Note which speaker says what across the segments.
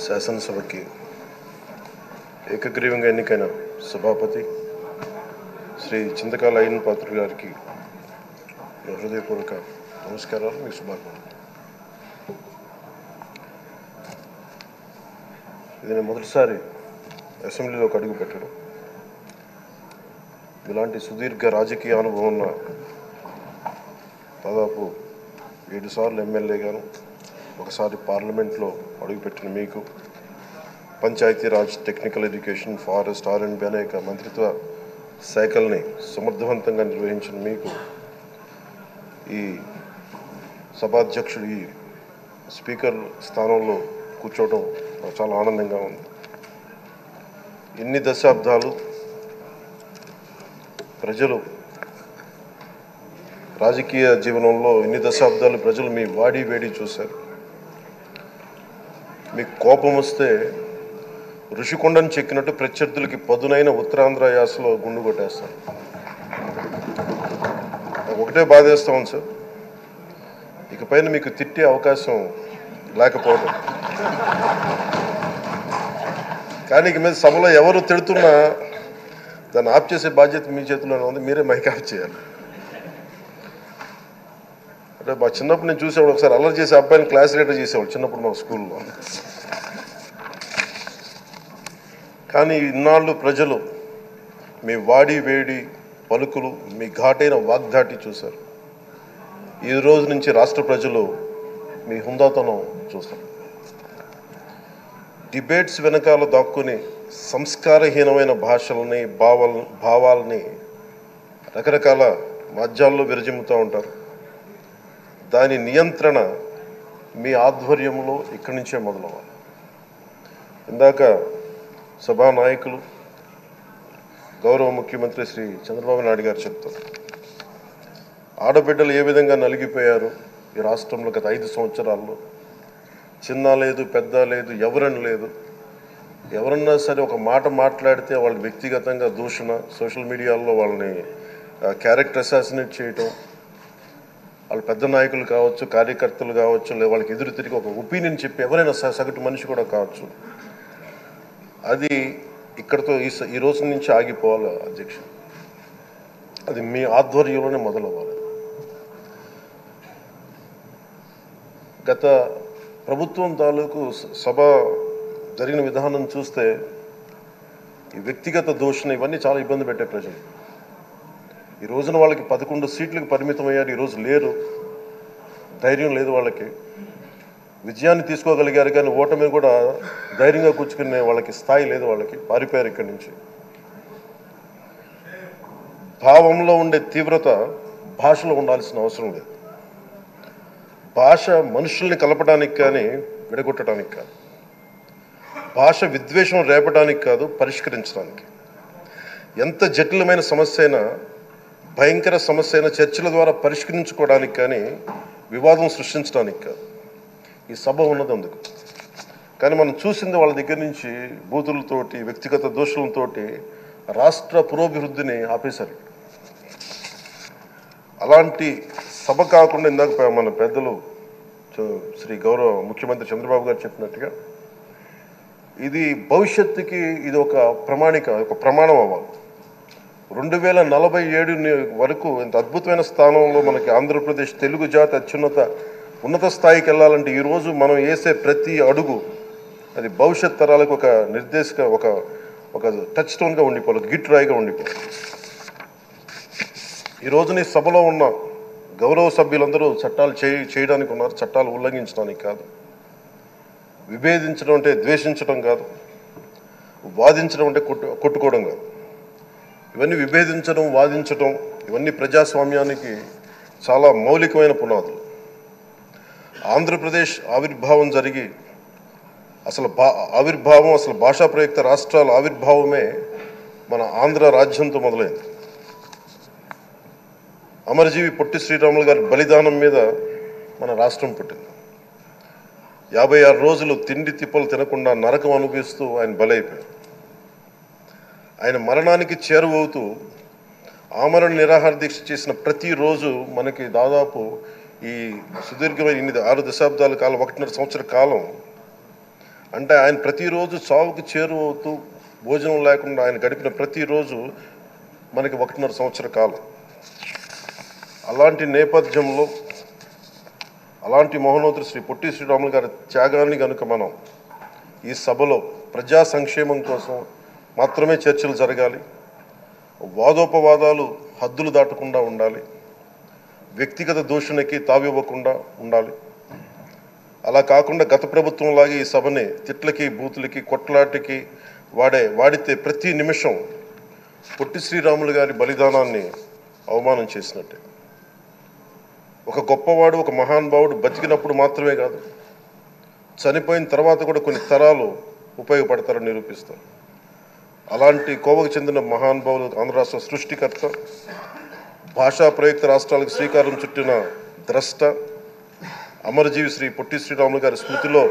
Speaker 1: శాసనసభకి ఏకగ్రీవంగా ఎన్నికైన సభాపతి శ్రీ చింతకాయల అయ్యన్న పాత్రుడు గారికి హృదయపూర్వక నమస్కారాలు, మీకు శుభాకాంక్షలు. ఇది నేను మొదటిసారి అసెంబ్లీలోకి అడుగు పెట్టడం. ఇలాంటి సుదీర్ఘ రాజకీయ అనుభవం ఉన్న దాదాపు 7 సార్లు ఎమ్మెల్యేగాను, ఒకసారి పార్లమెంట్లో అడుగుపెట్టిన మీకు, Panchayati Raj, technical education, forest, R&B అనేక మంత్రిత్వ శాఖల్ని సమర్థవంతంగా నిర్వహించిన మీకు ఈ సభాధ్యక్షుడు, ఈ స్పీకర్ స్థానంలో కూర్చోవడం నాకు చాలా ఆనందంగా ఉంది. ఇన్ని దశాబ్దాలు ప్రజలు రాజకీయ జీవనంలో ఇన్ని దశాబ్దాలు ప్రజలు మీ వాడి వేడి చూశారు. మీకు కోపం వస్తే ఋషికొండను చెక్కినట్టు ప్రత్యర్థులకి పదునైన ఉత్తరాంధ్ర యాసలో గుండు కొట్టేస్తారు. ఒకటే బాధేస్తా ఉంది సార్, ఇకపైన మీకు తిట్టే అవకాశం లేకపోవడం. కానీ ఇక మీద సభలో ఎవరు తిడుతున్నా దాన్ని ఆఫ్ చేసే బాధ్యత మీ చేతిలోనే ఉంది. మీరే మైక్ ఆఫ్ చేయాలి. అంటే మా చిన్నప్పుడు నేను చూసేవాడు, ఒకసారి అల్లరి చేసే అబ్బాయిని క్లాస్ లీడర్ చేసేవాడు చిన్నప్పుడు మా స్కూల్లో. కానీ ఇన్నాళ్ళు ప్రజలు మీ వాడి వేడి పలుకులు, మీ ఘాటైన వాగ్దాటి చూశారు. ఈ రోజు నుంచి రాష్ట్ర ప్రజలు మీ హుందాతనం చూస్తారు. డిబేట్స్ వెనకాల దాక్కుని సంస్కారహీనమైన భాషల్ని, భావాల్ని రకరకాల మాధ్యాల్లో విరజిమ్ముతూ ఉంటారు. దాని నియంత్రణ మీ ఆధ్వర్యంలో ఇక్కడి నుంచే మొదలవ్వాలి. ఇందాక సభానాయకులు, గౌరవ ముఖ్యమంత్రి శ్రీ చంద్రబాబు నాయుడు గారు చెప్తారు, ఆడబిడ్డలు ఏ విధంగా నలిగిపోయారు ఈ రాష్ట్రంలో గత 5 సంవత్సరాల్లో. చిన్న లేదు, పెద్ద లేదు, ఎవరని లేదు. ఎవరన్నా సరే ఒక మాట మాట్లాడితే వాళ్ళు వ్యక్తిగతంగా దూషణ, సోషల్ మీడియాలో వాళ్ళని క్యారెక్టర్ అసాసినేట్ చేయటం, వాళ్ళు పెద్ద నాయకులు కావచ్చు, కార్యకర్తలు కావచ్చు, లేదా వాళ్ళకి ఎదురు తిరిగి ఒక ఒపీనియన్ చెప్పి ఎవరైనా సగటు మనిషి కూడా కావచ్చు, అది ఇక్కడతో ఈ రోజు నుంచి ఆగిపోవాలి అధ్యక్ష. అది మీ ఆధ్వర్యంలోనే మొదలవ్వాలి. గత ప్రభుత్వం తాలూకు సభ జరిగిన విధానం చూస్తే ఈ వ్యక్తిగత దూషణ ఇవన్నీ చాలా ఇబ్బంది పెట్టే ప్రజలు. ఈ రోజున వాళ్ళకి 11 సీట్లకు పరిమితం అయ్యారు, ఈరోజు లేరు, ధైర్యం లేదు వాళ్ళకి. విజయాన్ని తీసుకోగలిగారు కానీ ఓటమి కూడా ధైర్యంగా కూర్చుకునే వాళ్ళకి స్థాయి లేదు, వాళ్ళకి పారిపోయారు ఇక్కడి నుంచి. భావంలో ఉండే తీవ్రత భాషలో ఉండాల్సిన అవసరం లేదు. భాష మనుషుల్ని కలపడానికి కానీ విడగొట్టడానికి కాదు. భాష విద్వేషం రేపడానికి కాదు, పరిష్కరించడానికి. ఎంత జటిలమైన సమస్య అయినా, భయంకర సమస్య అయినా చర్చల ద్వారా పరిష్కరించుకోవడానికి కానీ వివాదం సృష్టించడానికి కాదు. ఈ సభ ఉన్నది అందుకు. కానీ మనం చూసింది వాళ్ళ దగ్గర నుంచి బూతులతోటి, వ్యక్తిగత దోషులతోటి రాష్ట్ర పురోభివృద్ధిని ఆపేశారు. అలాంటి సభ కాకుండా ఇందాక మన పెద్దలు శ్రీ గౌరవ ముఖ్యమంత్రి చంద్రబాబు గారు చెప్పినట్టుగా ఇది భవిష్యత్తుకి ఇది ఒక ప్రమాణం అవ్వాలి. 2047 వరకు ఇంత అద్భుతమైన స్థానంలో మనకి ఆంధ్రప్రదేశ్ తెలుగు జాతి ఉన్నత స్థాయికి వెళ్ళాలంటే ఈరోజు మనం వేసే ప్రతి అడుగు అది భవిష్యత్ తరాలకు ఒక నిర్దేశక ఒక టచ్ స్టోన్గా ఉండిపోవాలి, ఒక గిట్ రాయిగా ఉండిపోవాలి. ఈ రోజున ఈ సభలో ఉన్న గౌరవ సభ్యులందరూ చట్టాలు చేయడానికి ఉన్నారు, చట్టాలు ఉల్లంఘించడానికి కాదు. విభేదించడం అంటే ద్వేషించడం కాదు, వాదించడం అంటే కొట్టుకోవడం కాదు. ఇవన్నీ విభేదించడం, వాదించడం ఇవన్నీ ప్రజాస్వామ్యానికి చాలా మౌలికమైన పునాదులు. ఆంధ్రప్రదేశ్ ఆవిర్భావం జరిగి అసలు భాషా ప్రయుక్త రాష్ట్రాల ఆవిర్భావమే మన ఆంధ్ర రాజ్యంతో మొదలైంది. అమరజీవి పొట్టి శ్రీరాములు గారి బలిదానం మీద మన రాష్ట్రం పుట్టింది. 56 రోజులు తిండి తిప్పలు తినకుండా నరకం అనుభవిస్తూ ఆయన బలైపోయారు. ఆయన మరణానికి చేరువవుతూ ఆమరణ నిరాహార దీక్ష చేసిన ప్రతిరోజు మనకి దాదాపు ఈ సుదీర్ఘమైన 6 దశాబ్దాల కాలం 1.5 సంవత్సర కాలం అంటే ఆయన ప్రతిరోజు చావుకు చేరువవుతూ భోజనం లేకుండా ఆయన గడిపిన ప్రతిరోజు మనకి 1.5 సంవత్సర కాలం. అలాంటి నేపథ్యంలో అలాంటి మహోన్నతుడు శ్రీ పొట్టి శ్రీరాములు గారి త్యాగాన్ని కనుక మనం ఈ సభలో ప్రజా సంక్షేమం కోసం మాత్రమే చర్చలు జరగాలి, వాదోపవాదాలు హద్దులు దాటకుండా ఉండాలి, వ్యక్తిగత దూషణకి తావివ్వకుండా ఉండాలి. అలా కాకుండా గత ప్రభుత్వంలాగే ఈ సభని తిట్లకి బూతులకి కొట్లాటికి వాడితే ప్రతి నిమిషం పొట్టి శ్రీరాములు గారి బలిదానాన్ని అవమానం చేసినట్టే. ఒక గొప్పవాడు, ఒక మహానుభావుడు బతికినప్పుడు మాత్రమే కాదు, చనిపోయిన తర్వాత కూడా కొన్ని తరాలు ఉపయోగపడతారని నిరూపిస్తారు. అలాంటి కోవకు చెందిన మహానుభావులు ఆంధ్ర రాష్ట్ర సృష్టికర్త, భాషా ప్రయుక్త రాష్ట్రాలకు శ్రీకారం చుట్టిన ద్రష్ట, అమరజీవి శ్రీ పొట్టి శ్రీరాములు గారి స్మృతిలో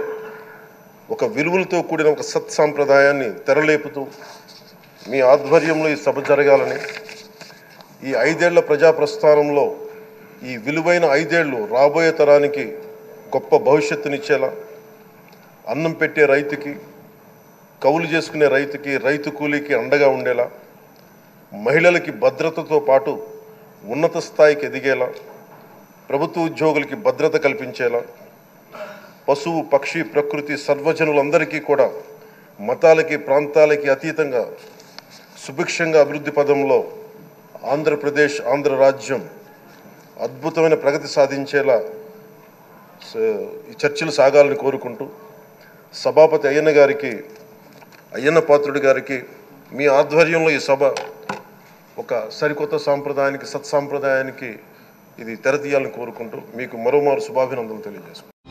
Speaker 1: ఒక విలువలతో కూడిన ఒక సత్సాంప్రదాయాన్ని తెరలేపుతూ మీ ఆధ్వర్యంలో ఈ సభ జరగాలని, ఈ 5 ఏళ్ల ప్రజాప్రస్థానంలో ఈ విలువైన 5 ఏళ్ళు రాబోయే తరానికి గొప్ప భవిష్యత్తునిచ్చేలా, అన్నం పెట్టే రైతుకి, కౌలు చేసుకునే రైతుకి, రైతు కూలీకి అండగా ఉండేలా, మహిళలకి భద్రతతో పాటు ఉన్నత స్థాయికి ఎదిగేలా, ప్రభుత్వ ఉద్యోగులకి భద్రత కల్పించేలా, పశువు పక్షి ప్రకృతి సర్వజనులందరికీ కూడా మతాలకి ప్రాంతాలకి అతీతంగా సుభిక్షంగా అభివృద్ధి పదంలో ఆంధ్రప్రదేశ్, ఆంధ్ర రాజ్యం అద్భుతమైన ప్రగతి సాధించేలా ఈ చర్చలు సాగాలని కోరుకుంటూ, సభాపతి అయ్యన్న పాత్రుడి గారికి మీ ఆధ్వర్యంలో ఈ సభ ఒక సరికొత్త సాంప్రదాయానికి, సత్సాంప్రదాయానికి ఇది తెరతీయాలని కోరుకుంటూ మీకు మరోమారు శుభాభినందనలు తెలియజేసుకుంటాను.